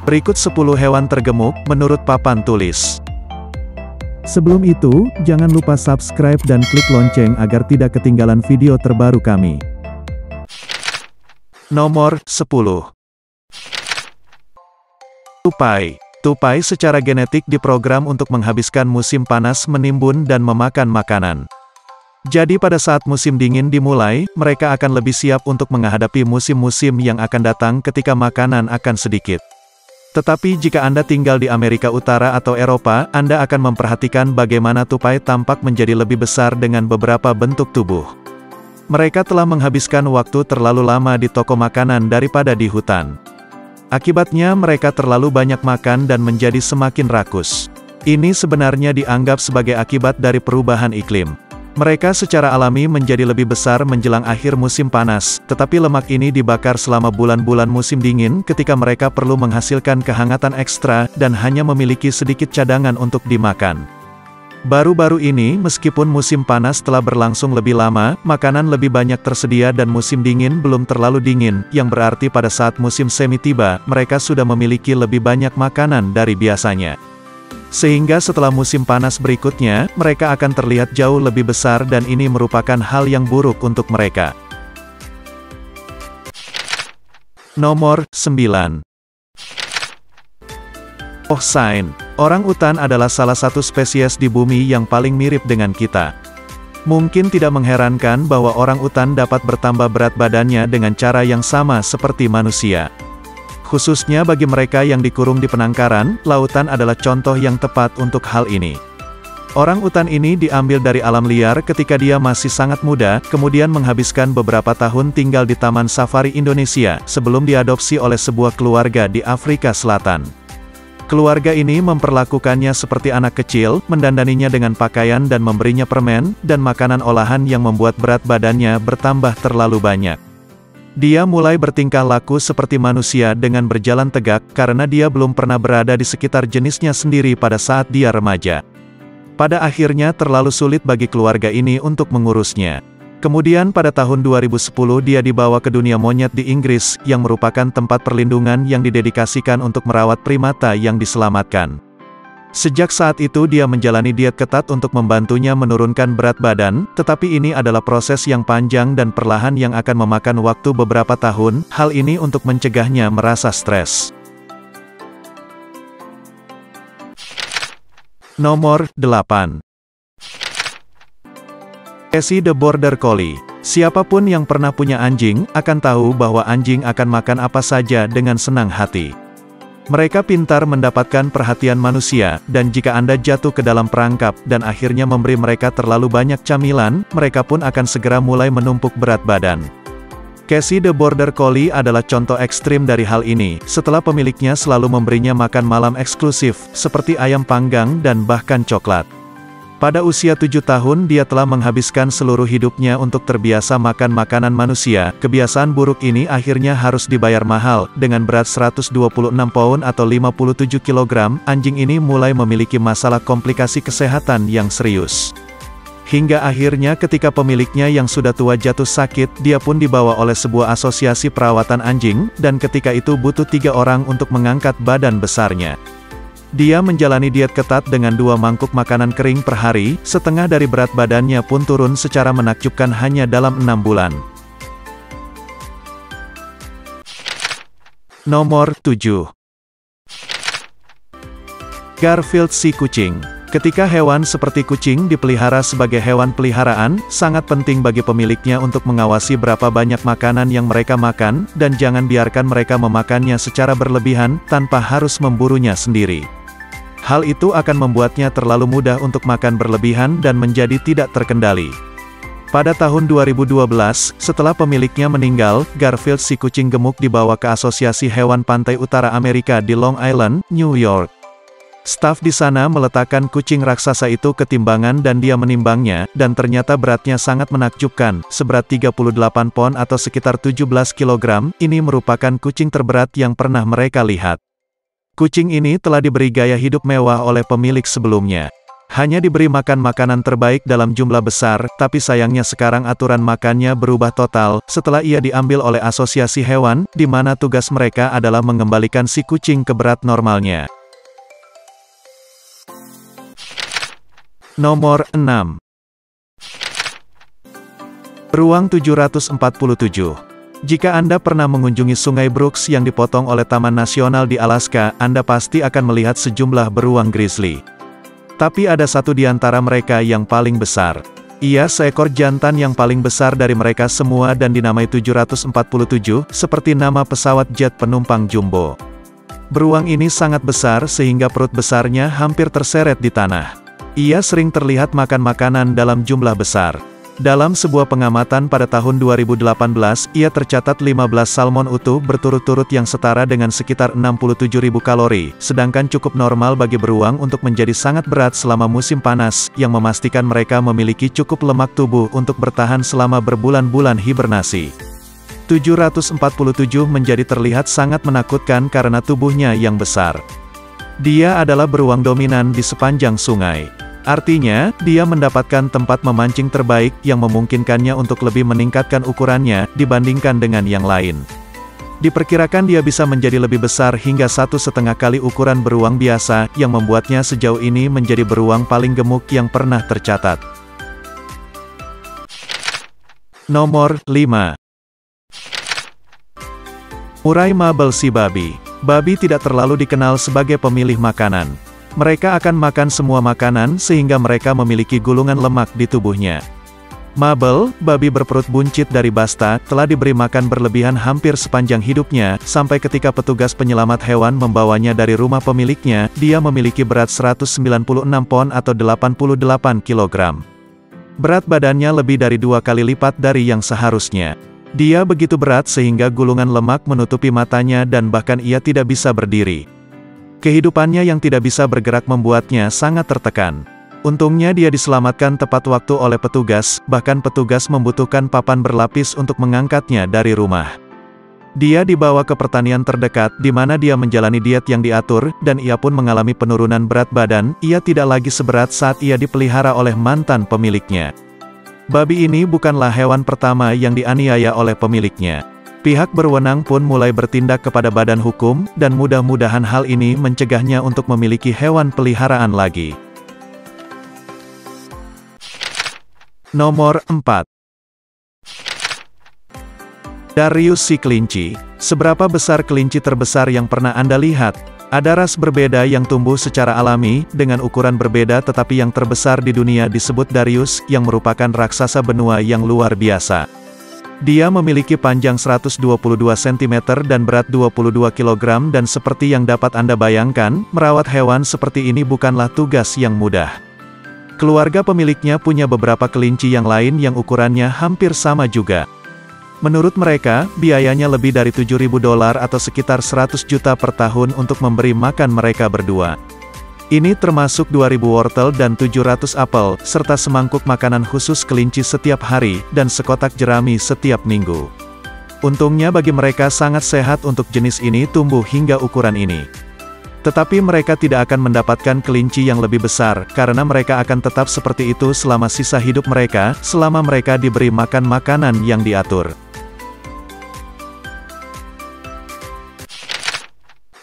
Berikut 10 hewan tergemuk menurut papan tulis. Sebelum itu, jangan lupa subscribe dan klik lonceng agar tidak ketinggalan video terbaru kami. Nomor 10. Tupai. Tupai secara genetik diprogram untuk menghabiskan musim panas menimbun dan memakan makanan. Jadi pada saat musim dingin dimulai, mereka akan lebih siap untuk menghadapi musim-musim yang akan datang ketika makanan akan sedikit. Tetapi jika Anda tinggal di Amerika Utara atau Eropa, Anda akan memperhatikan bagaimana tupai tampak menjadi lebih besar dengan beberapa bentuk tubuh. Mereka telah menghabiskan waktu terlalu lama di toko makanan daripada di hutan. Akibatnya mereka terlalu banyak makan dan menjadi semakin rakus. Ini sebenarnya dianggap sebagai akibat dari perubahan iklim. Mereka secara alami menjadi lebih besar menjelang akhir musim panas, tetapi lemak ini dibakar selama bulan-bulan musim dingin ketika mereka perlu menghasilkan kehangatan ekstra dan hanya memiliki sedikit cadangan untuk dimakan. Baru-baru ini, meskipun musim panas telah berlangsung lebih lama, makanan lebih banyak tersedia dan musim dingin belum terlalu dingin, yang berarti pada saat musim semi tiba, mereka sudah memiliki lebih banyak makanan dari biasanya. Sehingga setelah musim panas berikutnya, mereka akan terlihat jauh lebih besar dan ini merupakan hal yang buruk untuk mereka. Nomor 9. Pohsain. Orang utan adalah salah satu spesies di bumi yang paling mirip dengan kita. Mungkin tidak mengherankan bahwa orang utan dapat bertambah berat badannya dengan cara yang sama seperti manusia. Khususnya bagi mereka yang dikurung di penangkaran, lautan adalah contoh yang tepat untuk hal ini. Orang utan ini diambil dari alam liar ketika dia masih sangat muda, kemudian menghabiskan beberapa tahun tinggal di Taman Safari Indonesia, sebelum diadopsi oleh sebuah keluarga di Afrika Selatan. Keluarga ini memperlakukannya seperti anak kecil, mendandaninya dengan pakaian dan memberinya permen, dan makanan olahan yang membuat berat badannya bertambah terlalu banyak. Dia mulai bertingkah laku seperti manusia dengan berjalan tegak, karena dia belum pernah berada di sekitar jenisnya sendiri pada saat dia remaja. Pada akhirnya terlalu sulit bagi keluarga ini untuk mengurusnya. Kemudian pada tahun 2010 dia dibawa ke dunia monyet di Inggris, yang merupakan tempat perlindungan yang didedikasikan untuk merawat primata yang diselamatkan. Sejak saat itu dia menjalani diet ketat untuk membantunya menurunkan berat badan, tetapi ini adalah proses yang panjang dan perlahan yang akan memakan waktu beberapa tahun, hal ini untuk mencegahnya merasa stres. Nomor 8. Casey the Border Collie. Siapapun yang pernah punya anjing, akan tahu bahwa anjing akan makan apa saja dengan senang hati. Mereka pintar mendapatkan perhatian manusia, dan jika Anda jatuh ke dalam perangkap, dan akhirnya memberi mereka terlalu banyak camilan, mereka pun akan segera mulai menumpuk berat badan. Casey the Border Collie adalah contoh ekstrim dari hal ini, setelah pemiliknya selalu memberinya makan malam eksklusif, seperti ayam panggang dan bahkan coklat. Pada usia 7 tahun dia telah menghabiskan seluruh hidupnya untuk terbiasa makan makanan manusia. Kebiasaan buruk ini akhirnya harus dibayar mahal. Dengan berat 126 pound atau 57 kg, anjing ini mulai memiliki masalah komplikasi kesehatan yang serius. Hingga akhirnya ketika pemiliknya yang sudah tua jatuh sakit, dia pun dibawa oleh sebuah asosiasi perawatan anjing, dan ketika itu butuh 3 orang untuk mengangkat badan besarnya. Dia menjalani diet ketat dengan 2 mangkuk makanan kering per hari, setengah dari berat badannya pun turun secara menakjubkan hanya dalam 6 bulan. Nomor 7. Garfield si kucing. Ketika hewan seperti kucing dipelihara sebagai hewan peliharaan, sangat penting bagi pemiliknya untuk mengawasi berapa banyak makanan yang mereka makan, dan jangan biarkan mereka memakannya secara berlebihan, tanpa harus memburunya sendiri. Hal itu akan membuatnya terlalu mudah untuk makan berlebihan dan menjadi tidak terkendali. Pada tahun 2012, setelah pemiliknya meninggal, Garfield si kucing gemuk dibawa ke Asosiasi Hewan Pantai Utara Amerika di Long Island, New York. Staf di sana meletakkan kucing raksasa itu ke timbangan dan dia menimbangnya, dan ternyata beratnya sangat menakjubkan, seberat 38 pon atau sekitar 17 kg, ini merupakan kucing terberat yang pernah mereka lihat. Kucing ini telah diberi gaya hidup mewah oleh pemilik sebelumnya. Hanya diberi makan makanan terbaik dalam jumlah besar, tapi sayangnya sekarang aturan makannya berubah total, setelah ia diambil oleh asosiasi hewan, di mana tugas mereka adalah mengembalikan si kucing ke berat normalnya. Nomor 6. Beruang 747. Jika Anda pernah mengunjungi Sungai Brooks yang dipotong oleh Taman Nasional di Alaska, Anda pasti akan melihat sejumlah beruang grizzly. Tapi ada satu di antara mereka yang paling besar. Ia seekor jantan yang paling besar dari mereka semua dan dinamai 747, seperti nama pesawat jet penumpang jumbo. Beruang ini sangat besar sehingga perut besarnya hampir terseret di tanah. Ia sering terlihat makan makanan dalam jumlah besar. Dalam sebuah pengamatan pada tahun 2018, ia tercatat 15 salmon utuh berturut-turut yang setara dengan sekitar 67.000 kalori, sedangkan cukup normal bagi beruang untuk menjadi sangat berat selama musim panas, yang memastikan mereka memiliki cukup lemak tubuh untuk bertahan selama berbulan-bulan hibernasi. 747 menjadi terlihat sangat menakutkan karena tubuhnya yang besar. Dia adalah beruang dominan di sepanjang sungai. Artinya, dia mendapatkan tempat memancing terbaik yang memungkinkannya untuk lebih meningkatkan ukurannya dibandingkan dengan yang lain. Diperkirakan dia bisa menjadi lebih besar hingga 1,5 kali ukuran beruang biasa, yang membuatnya sejauh ini menjadi beruang paling gemuk yang pernah tercatat. Nomor 5. Murai Mabel si babi. Babi tidak terlalu dikenal sebagai pemilih makanan. Mereka akan makan semua makanan sehingga mereka memiliki gulungan lemak di tubuhnya. Mabel, babi berperut buncit dari Basta, telah diberi makan berlebihan hampir sepanjang hidupnya, sampai ketika petugas penyelamat hewan membawanya dari rumah pemiliknya, dia memiliki berat 196 pon atau 88 kg. Berat badannya lebih dari 2 kali lipat dari yang seharusnya. Dia begitu berat sehingga gulungan lemak menutupi matanya dan bahkan ia tidak bisa berdiri. Kehidupannya yang tidak bisa bergerak membuatnya sangat tertekan. Untungnya dia diselamatkan tepat waktu oleh petugas, bahkan petugas membutuhkan papan berlapis untuk mengangkatnya dari rumah. Dia dibawa ke pertanian terdekat, di mana dia menjalani diet yang diatur, dan ia pun mengalami penurunan berat badan. Ia tidak lagi seberat saat ia dipelihara oleh mantan pemiliknya. Babi ini bukanlah hewan pertama yang dianiaya oleh pemiliknya. Pihak berwenang pun mulai bertindak kepada badan hukum, dan mudah-mudahan hal ini mencegahnya untuk memiliki hewan peliharaan lagi. Nomor 4. Darius si kelinci. Seberapa besar kelinci terbesar yang pernah Anda lihat? Ada ras berbeda yang tumbuh secara alami, dengan ukuran berbeda tetapi yang terbesar di dunia disebut Darius, yang merupakan raksasa benua yang luar biasa. Dia memiliki panjang 122 cm dan berat 22 kg dan seperti yang dapat Anda bayangkan, merawat hewan seperti ini bukanlah tugas yang mudah. Keluarga pemiliknya punya beberapa kelinci yang lain yang ukurannya hampir sama juga. Menurut mereka, biayanya lebih dari $7.000 atau sekitar 100 juta per tahun untuk memberi makan mereka berdua. Ini termasuk 2.000 wortel dan 700 apel, serta semangkuk makanan khusus kelinci setiap hari, dan sekotak jerami setiap minggu. Untungnya bagi mereka sangat sehat untuk jenis ini tumbuh hingga ukuran ini. Tetapi mereka tidak akan mendapatkan kelinci yang lebih besar, karena mereka akan tetap seperti itu selama sisa hidup mereka, selama mereka diberi makan makanan yang diatur.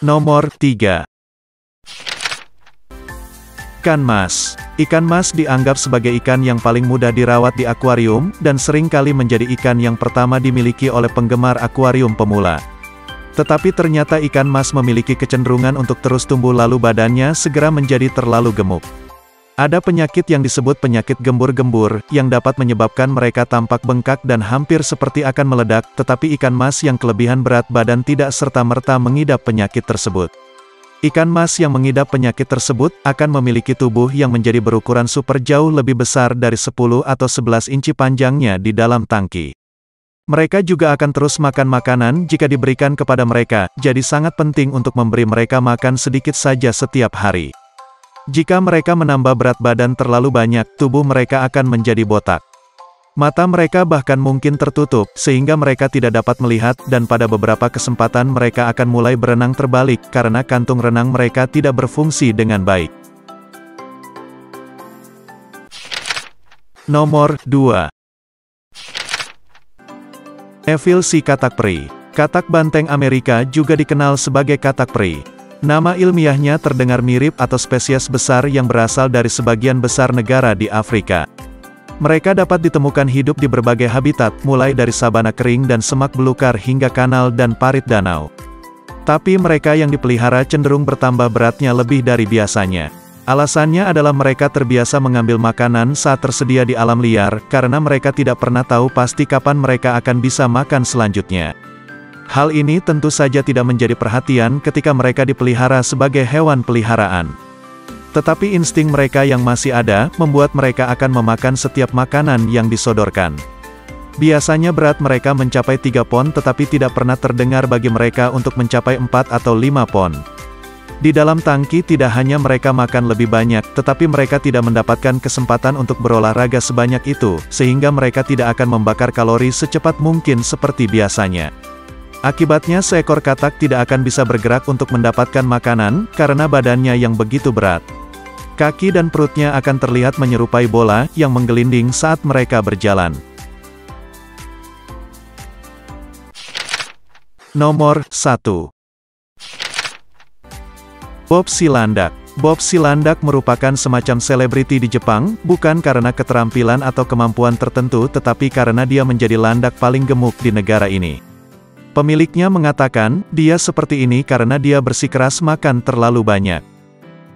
Nomor 3. Ikan mas. Ikan mas dianggap sebagai ikan yang paling mudah dirawat di akuarium, dan seringkali menjadi ikan yang pertama dimiliki oleh penggemar akuarium pemula. Tetapi ternyata ikan mas memiliki kecenderungan untuk terus tumbuh lalu badannya segera menjadi terlalu gemuk. Ada penyakit yang disebut penyakit gembur-gembur, yang dapat menyebabkan mereka tampak bengkak dan hampir seperti akan meledak, tetapi ikan mas yang kelebihan berat badan tidak serta-merta mengidap penyakit tersebut. Ikan mas yang mengidap penyakit tersebut, akan memiliki tubuh yang menjadi berukuran super jauh lebih besar dari 10 atau 11 inci panjangnya di dalam tangki. Mereka juga akan terus makan makanan jika diberikan kepada mereka, jadi sangat penting untuk memberi mereka makan sedikit saja setiap hari. Jika mereka menambah berat badan terlalu banyak, tubuh mereka akan menjadi botak. Mata mereka bahkan mungkin tertutup, sehingga mereka tidak dapat melihat, dan pada beberapa kesempatan mereka akan mulai berenang terbalik, karena kantung renang mereka tidak berfungsi dengan baik. Nomor 2. Neville si katak peri. Katak banteng Amerika juga dikenal sebagai katak peri. Nama ilmiahnya terdengar mirip atau spesies besar yang berasal dari sebagian besar negara di Afrika. Mereka dapat ditemukan hidup di berbagai habitat, mulai dari sabana kering dan semak belukar hingga kanal dan parit danau. Tapi mereka yang dipelihara cenderung bertambah beratnya lebih dari biasanya. Alasannya adalah mereka terbiasa mengambil makanan saat tersedia di alam liar, karena mereka tidak pernah tahu pasti kapan mereka akan bisa makan selanjutnya. Hal ini tentu saja tidak menjadi perhatian ketika mereka dipelihara sebagai hewan peliharaan. Tetapi insting mereka yang masih ada, membuat mereka akan memakan setiap makanan yang disodorkan. Biasanya berat mereka mencapai 3 pon tetapi tidak pernah terdengar bagi mereka untuk mencapai 4 atau 5 pon. Di dalam tangki tidak hanya mereka makan lebih banyak, tetapi mereka tidak mendapatkan kesempatan untuk berolahraga sebanyak itu, sehingga mereka tidak akan membakar kalori secepat mungkin seperti biasanya. Akibatnya seekor katak tidak akan bisa bergerak untuk mendapatkan makanan, karena badannya yang begitu berat. Kaki dan perutnya akan terlihat menyerupai bola, yang menggelinding saat mereka berjalan. Nomor 1. Bob Silandak. Bob Silandak merupakan semacam selebriti di Jepang, bukan karena keterampilan atau kemampuan tertentu tetapi karena dia menjadi landak paling gemuk di negara ini. Pemiliknya mengatakan, dia seperti ini karena dia bersikeras makan terlalu banyak.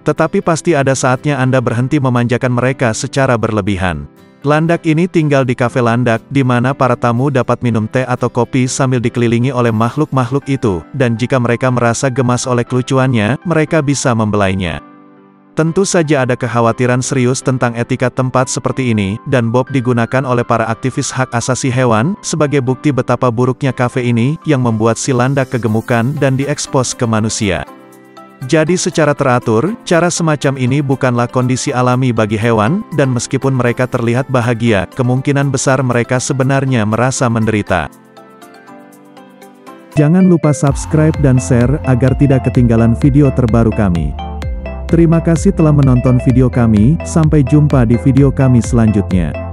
Tetapi pasti ada saatnya Anda berhenti memanjakan mereka secara berlebihan. Landak ini tinggal di kafe landak, di mana para tamu dapat minum teh atau kopi sambil dikelilingi oleh makhluk-makhluk itu, dan jika mereka merasa gemas oleh kelucuannya, mereka bisa membelainya. Tentu saja ada kekhawatiran serius tentang etika tempat seperti ini, dan Bob digunakan oleh para aktivis hak asasi hewan, sebagai bukti betapa buruknya kafe ini, yang membuat si landak kegemukan dan diekspos ke manusia. Jadi secara teratur, cara semacam ini bukanlah kondisi alami bagi hewan, dan meskipun mereka terlihat bahagia, kemungkinan besar mereka sebenarnya merasa menderita. Jangan lupa subscribe dan share, agar tidak ketinggalan video terbaru kami. Terima kasih telah menonton video kami, sampai jumpa di video kami selanjutnya.